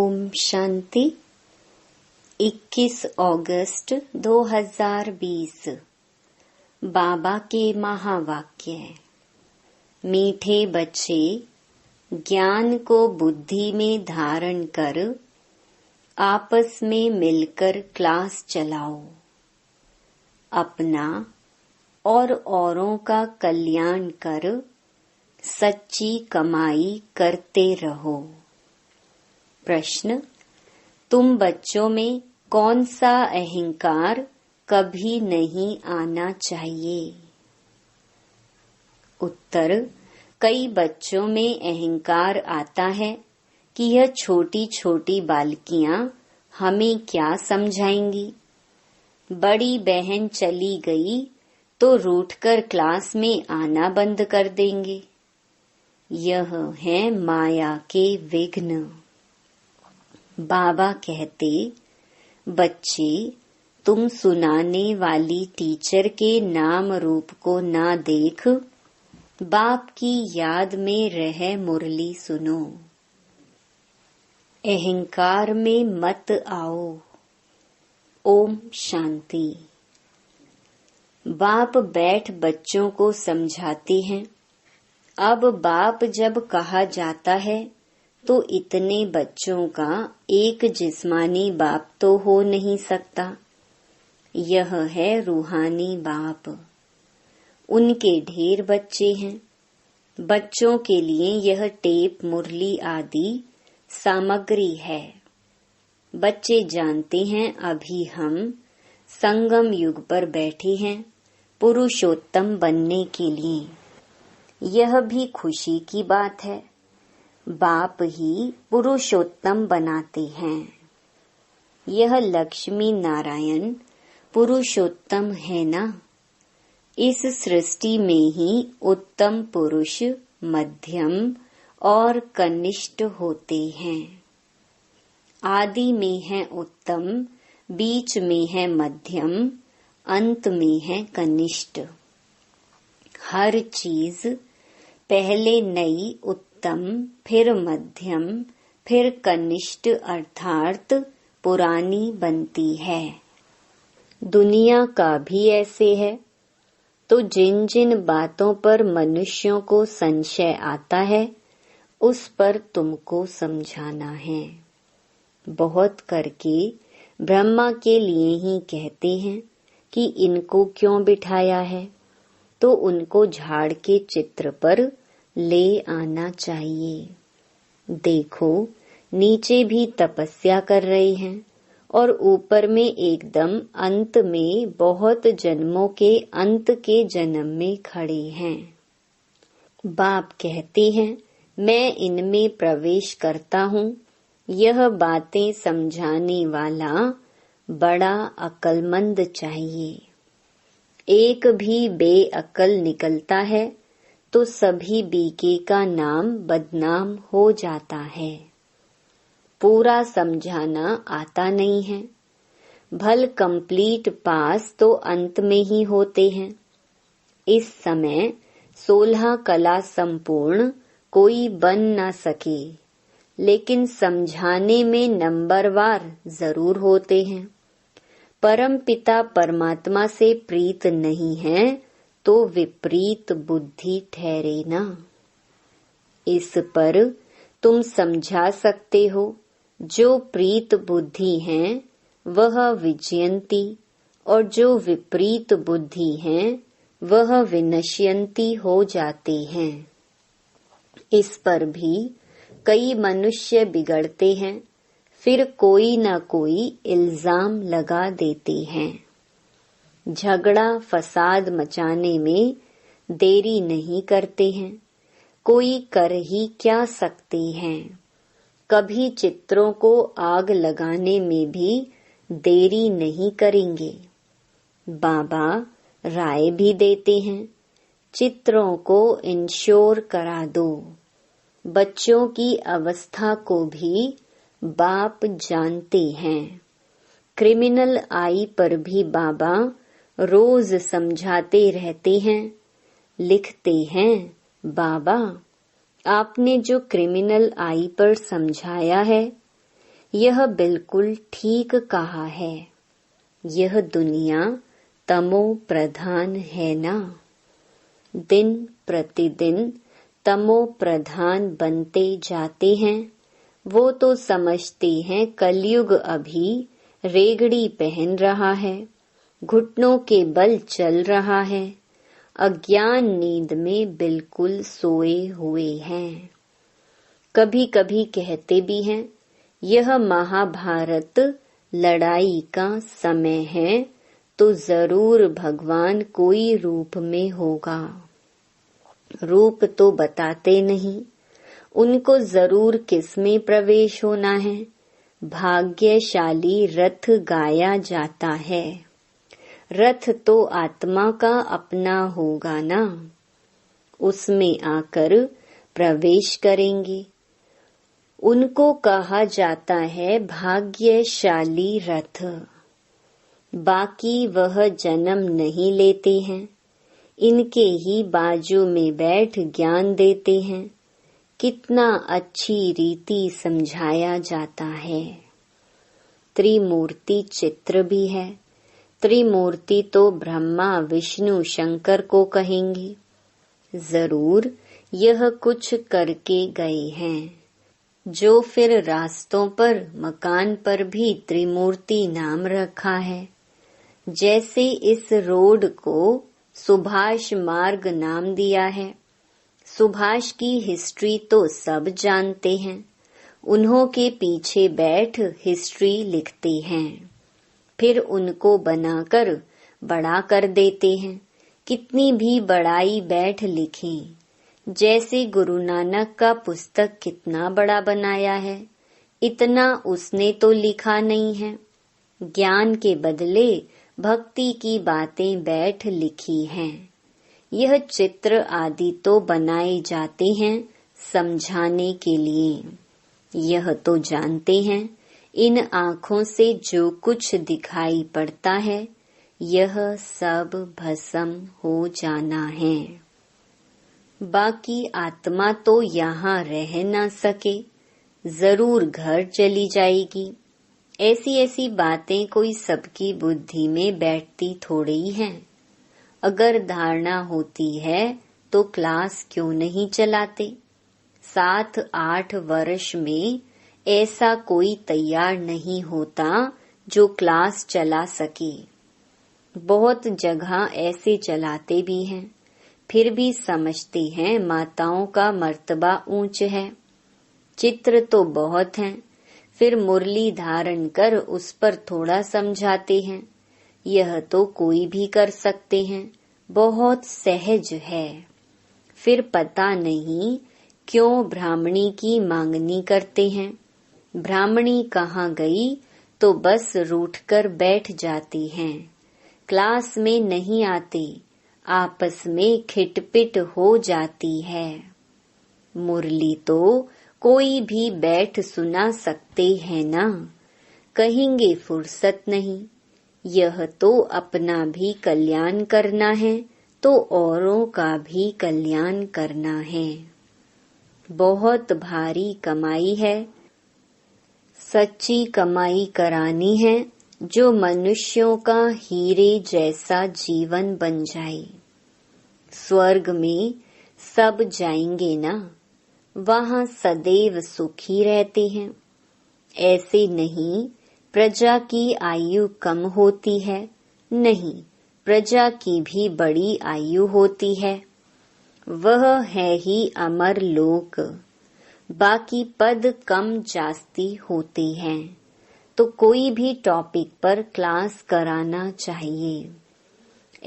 ओम शांति। 21 अगस्त 2020 बाबा के महावाक्य। मीठे बच्चे, ज्ञान को बुद्धि में धारण कर आपस में मिलकर क्लास चलाओ। अपना और औरों का कल्याण कर सच्ची कमाई करते रहो। प्रश्न: तुम बच्चों में कौन सा अहंकार कभी नहीं आना चाहिए? उत्तर: कई बच्चों में अहंकार आता है कि यह छोटी छोटी बालकियां हमें क्या समझाएंगी। बड़ी बहन चली गई तो रूठकर क्लास में आना बंद कर देंगे। यह है माया के विघ्न। बाबा कहते, बच्चे, तुम सुनाने वाली टीचर के नाम रूप को ना देख, बाप की याद में रह मुरली सुनो। अहंकार में मत आओ। ओम शांति। बाप बैठ बच्चों को समझाते हैं। अब बाप जब कहा जाता है तो इतने बच्चों का एक जिस्मानी बाप तो हो नहीं सकता। यह है रूहानी बाप। उनके ढेर बच्चे हैं। बच्चों के लिए यह टेप, मुरली आदि सामग्री है। बच्चे जानते हैं अभी हम संगम युग पर बैठे हैं पुरुषोत्तम बनने के लिए। यह भी खुशी की बात है। बाप ही पुरुषोत्तम बनाते हैं। यह लक्ष्मी नारायण पुरुषोत्तम है ना। इस सृष्टि में ही उत्तम पुरुष, मध्यम और कनिष्ठ होते हैं। आदि में है उत्तम, बीच में है मध्यम, अंत में है कनिष्ठ। हर चीज पहले नई, उत्तम, फिर मध्यम, फिर कनिष्ठ अर्थात पुरानी बनती है। दुनिया का भी ऐसे है। तो जिन जिन बातों पर मनुष्यों को संशय आता है उस पर तुमको समझाना है। बहुत करके ब्रह्मा के लिए ही कहते हैं कि इनको क्यों बिठाया है, तो उनको झाड़ के चित्र पर ले आना चाहिए। देखो, नीचे भी तपस्या कर रहे हैं और ऊपर में एकदम अंत में बहुत जन्मों के अंत के जन्म में खड़े हैं। बाप कहते हैं, मैं इनमें प्रवेश करता हूँ। यह बातें समझाने वाला बड़ा अक्लमंद चाहिए। एक भी बेअक्ल निकलता है तो सभी बीके का नाम बदनाम हो जाता है। पूरा समझाना आता नहीं है। भल कंप्लीट पास तो अंत में ही होते हैं। इस समय 16 कला संपूर्ण कोई बन ना सके, लेकिन समझाने में नंबरवार जरूर होते हैं। परम पिता परमात्मा से प्रीत नहीं है तो विपरीत बुद्धि ठहरे ना। इस पर तुम समझा सकते हो। जो प्रीत बुद्धि हैं वह विजयंती और जो विपरीत बुद्धि हैं वह विनश्यंती हो जाते हैं। इस पर भी कई मनुष्य बिगड़ते हैं, फिर कोई न कोई इल्जाम लगा देते हैं। झगड़ा फसाद मचाने में देरी नहीं करते हैं। कोई कर ही क्या सकते हैं। कभी चित्रों को आग लगाने में भी देरी नहीं करेंगे। बाबा राय भी देते हैं, चित्रों को इंश्योर करा दो। बच्चों की अवस्था को भी बाप जानते हैं। क्रिमिनल आई पर भी बाबा रोज समझाते रहते हैं। लिखते हैं, बाबा आपने जो क्रिमिनल आई पर समझाया है यह बिल्कुल ठीक कहा है। यह दुनिया तमो प्रधान है ना। दिन प्रतिदिन तमो प्रधान बनते जाते हैं। वो तो समझते हैं कलयुग अभी रेगड़ी पहन रहा है, घुटनों के बल चल रहा है, अज्ञान नींद में बिल्कुल सोए हुए हैं। कभी कभी कहते भी हैं यह महाभारत लड़ाई का समय है, तो जरूर भगवान कोई रूप में होगा। रूप तो बताते नहीं, उनको जरूर किसमें प्रवेश होना है। भाग्यशाली रथ गाया जाता है। रथ तो आत्मा का अपना होगा ना, उसमें आकर प्रवेश करेंगे। उनको कहा जाता है भाग्यशाली रथ। बाकी वह जन्म नहीं लेते हैं, इनके ही बाजू में बैठ ज्ञान देते हैं। कितना अच्छी रीति समझाया जाता है। त्रिमूर्ति चित्र भी है। त्रिमूर्ति तो ब्रह्मा विष्णु शंकर को कहेंगे। जरूर यह कुछ करके गए हैं, जो फिर रास्तों पर मकान पर भी त्रिमूर्ति नाम रखा है। जैसे इस रोड को सुभाष मार्ग नाम दिया है। सुभाष की हिस्ट्री तो सब जानते हैं। उन्हों के पीछे बैठ हिस्ट्री लिखते हैं, फिर उनको बनाकर बड़ा कर देते हैं। कितनी भी बड़ाई बैठ लिखें, जैसे गुरु नानक का पुस्तक कितना बड़ा बनाया है, इतना उसने तो लिखा नहीं है। ज्ञान के बदले भक्ति की बातें बैठ लिखी हैं। यह चित्र आदि तो बनाए जाते हैं समझाने के लिए। यह तो जानते हैं इन आँखों से जो कुछ दिखाई पड़ता है, यह सब भस्म हो जाना है। बाकी आत्मा तो यहाँ रह न सके, जरूर घर चली जाएगी। ऐसी ऐसी बातें कोई सबकी बुद्धि में बैठती थोड़ी हैं। अगर धारणा होती है तो क्लास क्यों नहीं चलाते। 7-8 वर्ष में ऐसा कोई तैयार नहीं होता जो क्लास चला सके। बहुत जगह ऐसे चलाते भी हैं, फिर भी समझते हैं माताओं का मर्तबा ऊंच है। चित्र तो बहुत हैं, फिर मुरली धारण कर उस पर थोड़ा समझाते हैं। यह तो कोई भी कर सकते हैं, बहुत सहज है। फिर पता नहीं क्यों ब्राह्मणी की मांगनी करते हैं। ब्राह्मणी कहाँ गई तो बस रूठकर बैठ जाती हैं। क्लास में नहीं आते, आपस में खिटपिट हो जाती है। मुरली तो कोई भी बैठ सुना सकते हैं ना। कहेंगे फुर्सत नहीं। यह तो अपना भी कल्याण करना है, तो औरों का भी कल्याण करना है। बहुत भारी कमाई है, सच्ची कमाई करानी है, जो मनुष्यों का हीरे जैसा जीवन बन जाए। स्वर्ग में सब जाएंगे ना, वहाँ सदैव सुखी रहते हैं। ऐसे नहीं प्रजा की आयु कम होती है, नहीं, प्रजा की भी बड़ी आयु होती है। वह है ही अमर लोक। बाकी पद कम जास्ती होते हैं, तो कोई भी टॉपिक पर क्लास कराना चाहिए।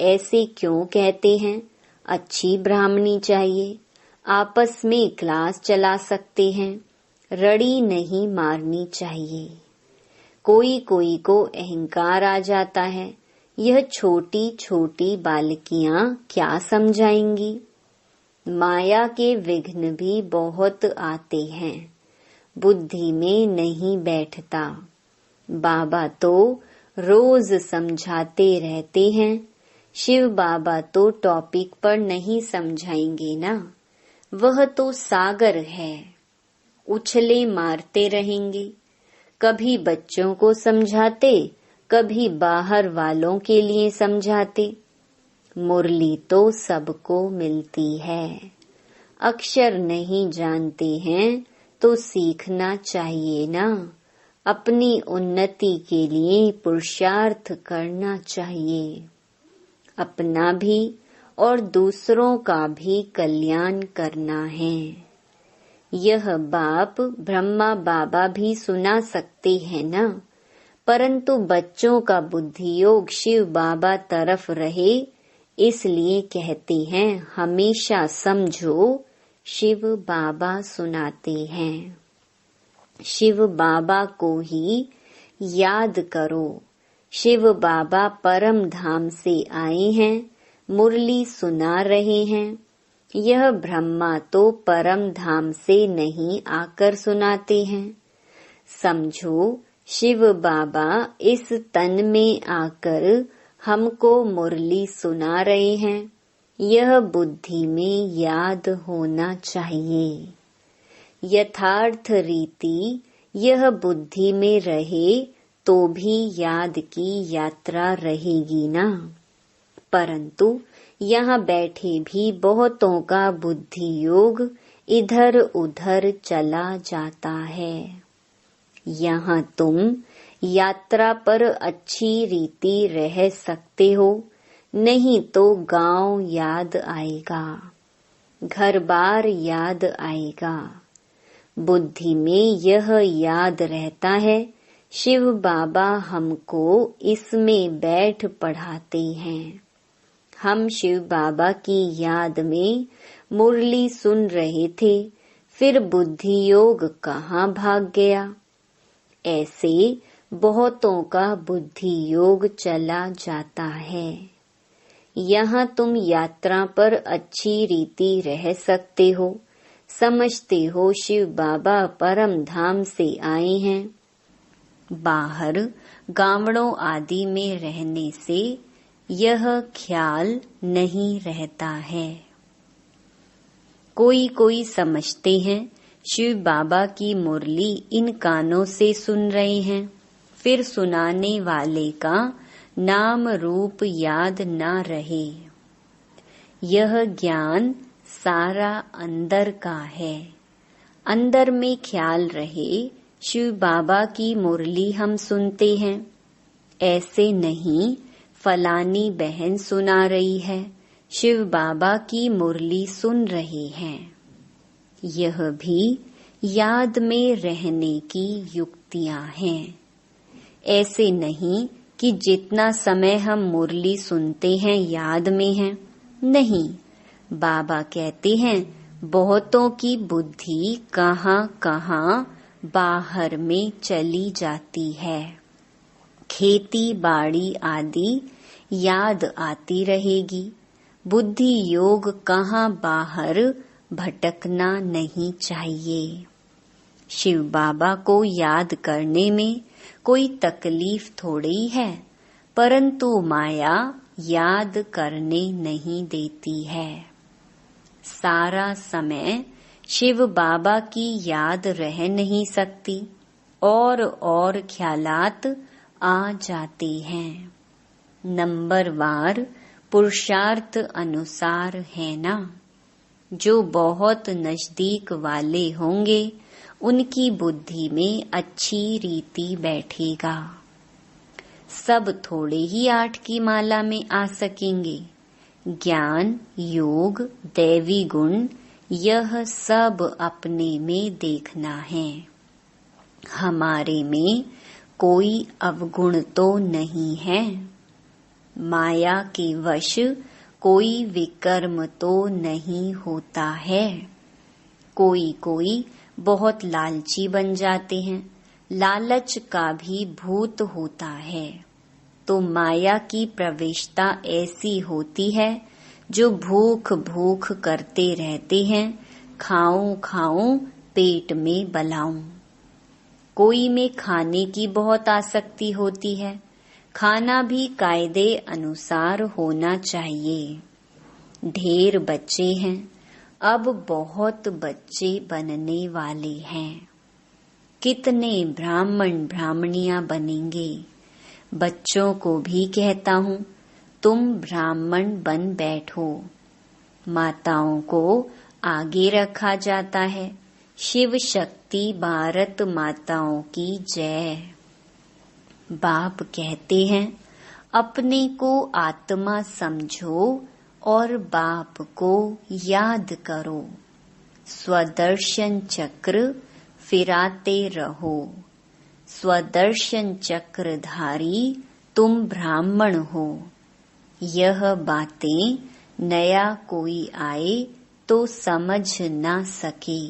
ऐसे क्यों कहते हैं अच्छी ब्राह्मणी चाहिए, आपस में क्लास चला सकते हैं, रड़ी नहीं मारनी चाहिए। कोई कोई को अहंकार आ जाता है, यह छोटी छोटी बालकियां क्या समझाएंगी। माया के विघ्न भी बहुत आते हैं, बुद्धि में नहीं बैठता। बाबा तो रोज समझाते रहते हैं, शिव बाबा तो टॉपिक पर नहीं समझाएंगे ना। वह तो सागर है, उछले मारते रहेंगे। कभी बच्चों को समझाते, कभी बाहर वालों के लिए समझाते। मुरली तो सबको मिलती है। अक्षर नहीं जानते हैं तो सीखना चाहिए ना। अपनी उन्नति के लिए पुरुषार्थ करना चाहिए। अपना भी और दूसरों का भी कल्याण करना है। यह बाप ब्रह्मा बाबा भी सुना सकते हैं ना, परंतु बच्चों का बुद्धि योग शिव बाबा तरफ रहे, इसलिए कहते हैं हमेशा समझो शिव बाबा सुनाते हैं। शिव बाबा को ही याद करो। शिव बाबा परम धाम से आए हैं, मुरली सुना रहे हैं। यह ब्रह्मा तो परम धाम से नहीं आकर सुनाते हैं। समझो शिव बाबा इस तन में आकर हमको मुरली सुना रहे हैं। यह बुद्धि में याद होना चाहिए। यथार्थ रीति यह बुद्धि में रहे तो भी याद की यात्रा रहेगी ना। परंतु यहाँ बैठे भी बहुतों का बुद्धि योग इधर उधर चला जाता है। यहाँ तुम यात्रा पर अच्छी रीति रह सकते हो, नहीं तो गांव याद आएगा, घर बार याद आएगा। बुद्धि में यह याद रहता है शिव बाबा हमको इसमें बैठ पढ़ाते हैं। हम शिव बाबा की याद में मुरली सुन रहे थे, फिर बुद्धि योग कहाँ भाग गया। ऐसे बहुतों का बुद्धि योग चला जाता है। यहाँ तुम यात्रा पर अच्छी रीति रह सकते हो, समझते हो शिव बाबा परम धाम से आए हैं। बाहर गांवड़ों आदि में रहने से यह ख्याल नहीं रहता है। कोई कोई समझते हैं शिव बाबा की मुरली इन कानों से सुन रहे हैं, फिर सुनाने वाले का नाम रूप याद ना रहे। यह ज्ञान सारा अंदर का है। अंदर में ख्याल रहे शिव बाबा की मुरली हम सुनते हैं, ऐसे नहीं फलानी बहन सुना रही है, शिव बाबा की मुरली सुन रहे हैं। यह भी याद में रहने की युक्तियां हैं। ऐसे नहीं कि जितना समय हम मुरली सुनते हैं याद में है, नहीं। बाबा कहते हैं बहुतों की बुद्धि कहाँ कहाँ बाहर में चली जाती है। खेती बाड़ी आदि याद आती रहेगी। बुद्धि योग कहाँ बाहर भटकना नहीं चाहिए। शिव बाबा को याद करने में कोई तकलीफ थोड़ी है, परंतु माया याद करने नहीं देती है। सारा समय शिव बाबा की याद रह नहीं सकती और ख्यालात आ जाते हैं। नंबरवार पुरुषार्थ अनुसार है ना। जो बहुत नजदीक वाले होंगे उनकी बुद्धि में अच्छी रीति बैठेगा। सब थोड़े ही 8 की माला में आ सकेंगे। ज्ञान, योग, दैवी गुण यह सब अपने में देखना है। हमारे में कोई अवगुण तो नहीं है। माया के वश कोई विकर्म तो नहीं होता है। कोई कोई बहुत लालची बन जाते हैं, लालच का भी भूत होता है। तो माया की प्रविष्टता ऐसी होती है जो भूख भूख करते रहते हैं, खाऊं खाऊं पेट में बलाऊं। कोई में खाने की बहुत आसक्ति होती है, खाना भी कायदे अनुसार होना चाहिए। ढेर बच्चे हैं, अब बहुत बच्चे बनने वाले हैं। कितने ब्राह्मण ब्राह्मणियां बनेंगे। बच्चों को भी कहता हूँ, तुम ब्राह्मण बन बैठो। माताओं को आगे रखा जाता है। शिव शक्ति भारत माताओं की जय। बाप कहते हैं, अपने को आत्मा समझो और बाप को याद करो। स्वदर्शन चक्र फिराते रहो। स्वदर्शन चक्रधारी तुम ब्राह्मण हो। यह बातें नया कोई आए तो समझ ना सके।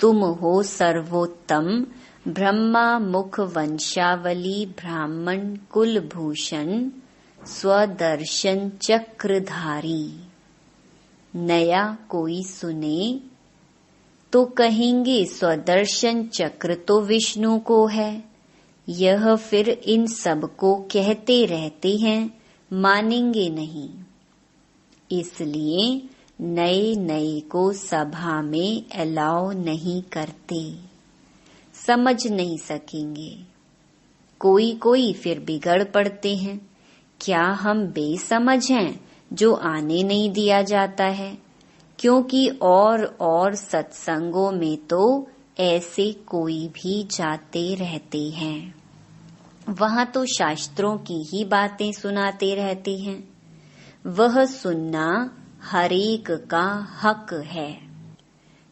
तुम हो सर्वोत्तम ब्रह्मा मुख वंशावली ब्राह्मण कुलभूषण स्वदर्शन चक्रधारी। नया कोई सुने तो कहेंगे स्वदर्शन चक्र तो विष्णु को है। यह फिर इन सब को कहते रहते हैं, मानेंगे नहीं। इसलिए नए नए को सभा में अलाउ नहीं करते। समझ नहीं सकेंगे। कोई कोई फिर बिगड़ पड़ते हैं। क्या हम बेसमझ हैं जो आने नहीं दिया जाता है? क्योंकि और सत्संगों में तो ऐसे कोई भी जाते रहते हैं। वहाँ तो शास्त्रों की ही बातें सुनाते रहते हैं। वह सुनना हरेक का हक है।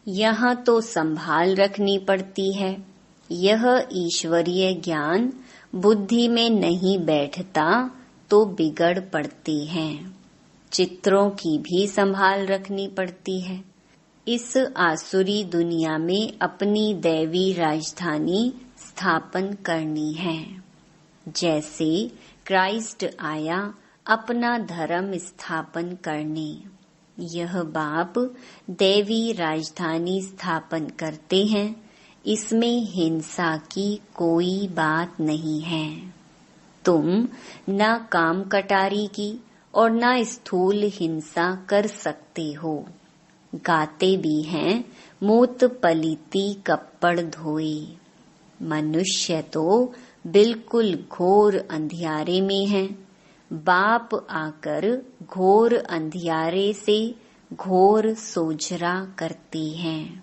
यहाँ तो संभाल रखनी पड़ती है। यह ईश्वरीय ज्ञान बुद्धि में नहीं बैठता तो बिगड़ पड़ते हैं। चित्रों की भी संभाल रखनी पड़ती है। इस आसुरी दुनिया में अपनी दैवी राजधानी स्थापन करनी है। जैसे क्राइस्ट आया अपना धर्म स्थापन करने। यह बाप दैवी राजधानी स्थापन करते हैं। इसमें हिंसा की कोई बात नहीं है। तुम न काम कटारी की और न स्थूल हिंसा कर सकते हो। गाते भी हैं, मूत पलीती कप्पड़ धोए। मनुष्य तो बिल्कुल घोर अंधियारे में है। बाप आकर घोर अंधियारे से घोर सोझरा करते हैं।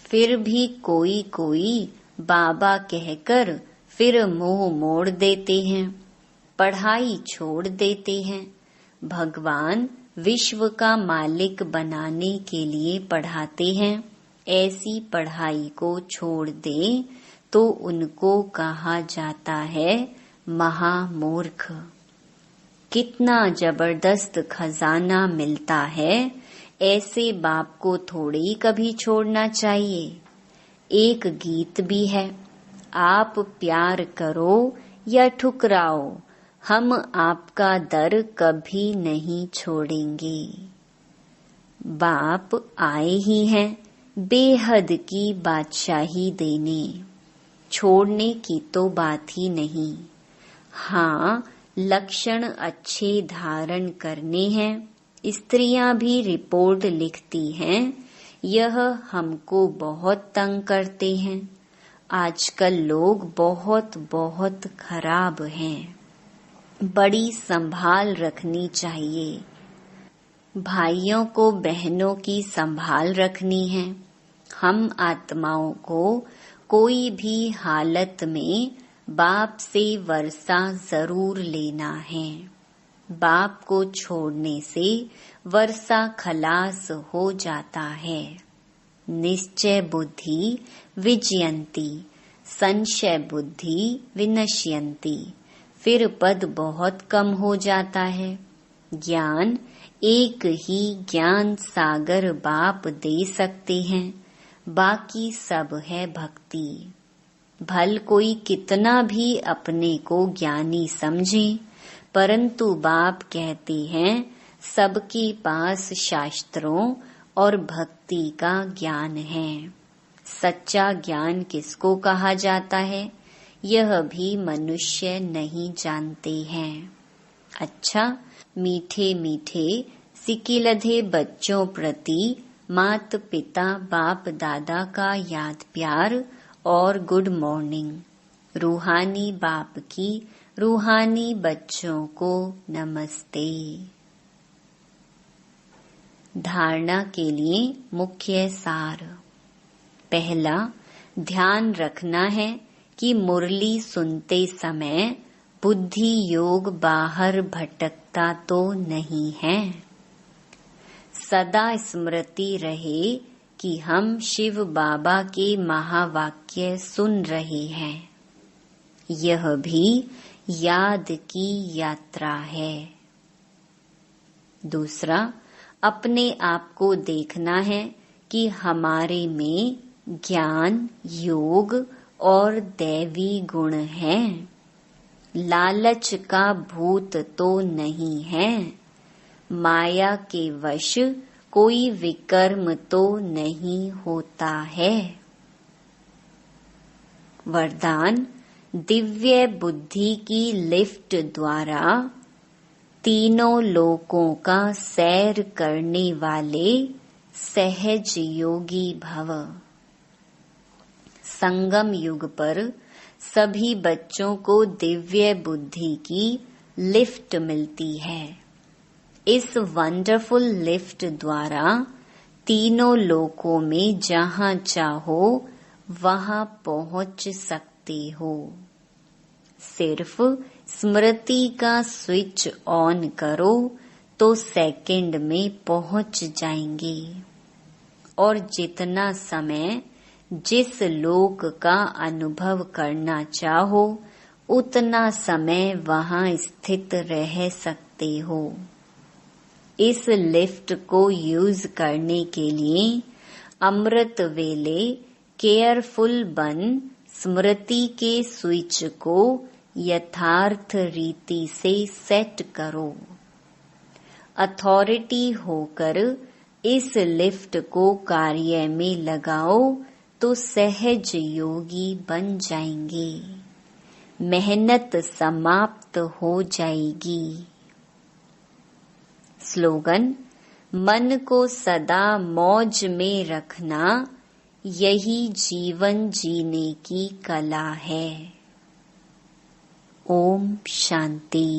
फिर भी कोई कोई बाबा कहकर फिर मुंह मोड़ देते हैं, पढ़ाई छोड़ देते हैं। भगवान विश्व का मालिक बनाने के लिए पढ़ाते हैं। ऐसी पढ़ाई को छोड़ दे तो उनको कहा जाता है महामूर्ख। कितना जबरदस्त खजाना मिलता है, ऐसे बाप को थोड़े ही कभी छोड़ना चाहिए। एक गीत भी है, आप प्यार करो या ठुकराओ, हम आपका दर कभी नहीं छोड़ेंगे। बाप आए ही हैं बेहद की बादशाही देने। छोड़ने की तो बात ही नहीं। हाँ, लक्षण अच्छे धारण करने हैं। स्त्रियां भी रिपोर्ट लिखती हैं, यह हमको बहुत तंग करते हैं। आजकल लोग बहुत बहुत खराब हैं। बड़ी संभाल रखनी चाहिए। भाइयों को बहनों की संभाल रखनी है। हम आत्माओं को कोई भी हालत में बाप से वर्षा जरूर लेना है। बाप को छोड़ने से वर्षा खलास हो जाता है। निश्चय बुद्धि विजयंती, संशय बुद्धि विनश्यंती। फिर पद बहुत कम हो जाता है। ज्ञान एक ही ज्ञान सागर बाप दे सकते हैं, बाकी सब है भक्ति। भल कोई कितना भी अपने को ज्ञानी समझे, परंतु बाप कहते हैं सबके पास शास्त्रों और भक्ति का ज्ञान है। सच्चा ज्ञान किसको कहा जाता है, यह भी मनुष्य नहीं जानते हैं। अच्छा, मीठे मीठे सिकिलधे बच्चों प्रति माता पिता बाप दादा का याद प्यार और गुड मॉर्निंग। रूहानी बाप की रूहानी बच्चों को नमस्ते। धारणा के लिए मुख्य सार। पहला, ध्यान रखना है कि मुरली सुनते समय बुद्धि योग बाहर भटकता तो नहीं है। सदा स्मृति रहे कि हम शिव बाबा के महावाक्य सुन रहे हैं। यह भी याद की यात्रा है। दूसरा, अपने आप को देखना है कि हमारे में ज्ञान योग और दैवी गुण हैं। लालच का भूत तो नहीं है। माया के वश कोई विकर्म तो नहीं होता है। वरदान, दिव्य बुद्धि की लिफ्ट द्वारा तीनों लोकों का सैर करने वाले सहज योगी भव। संगम युग पर सभी बच्चों को दिव्य बुद्धि की लिफ्ट मिलती है। इस वंडरफुल लिफ्ट द्वारा तीनों लोकों में जहाँ चाहो वहाँ पहुँच सकते हो। सिर्फ स्मृति का स्विच ऑन करो तो सेकंड में पहुँच जाएंगे। और जितना समय जिस लोक का अनुभव करना चाहो उतना समय वहाँ स्थित रह सकते हो। इस लिफ्ट को यूज करने के लिए अमृत वेले केयरफुल बन स्मृति के स्विच को यथार्थ रीति से सेट करो। अथॉरिटी होकर इस लिफ्ट को कार्य में लगाओ तो सहज योगी बन जाएंगे। मेहनत समाप्त हो जाएगी। स्लोगन, मन को सदा मौज में रखना यही जीवन जीने की कला है। ओम शांति।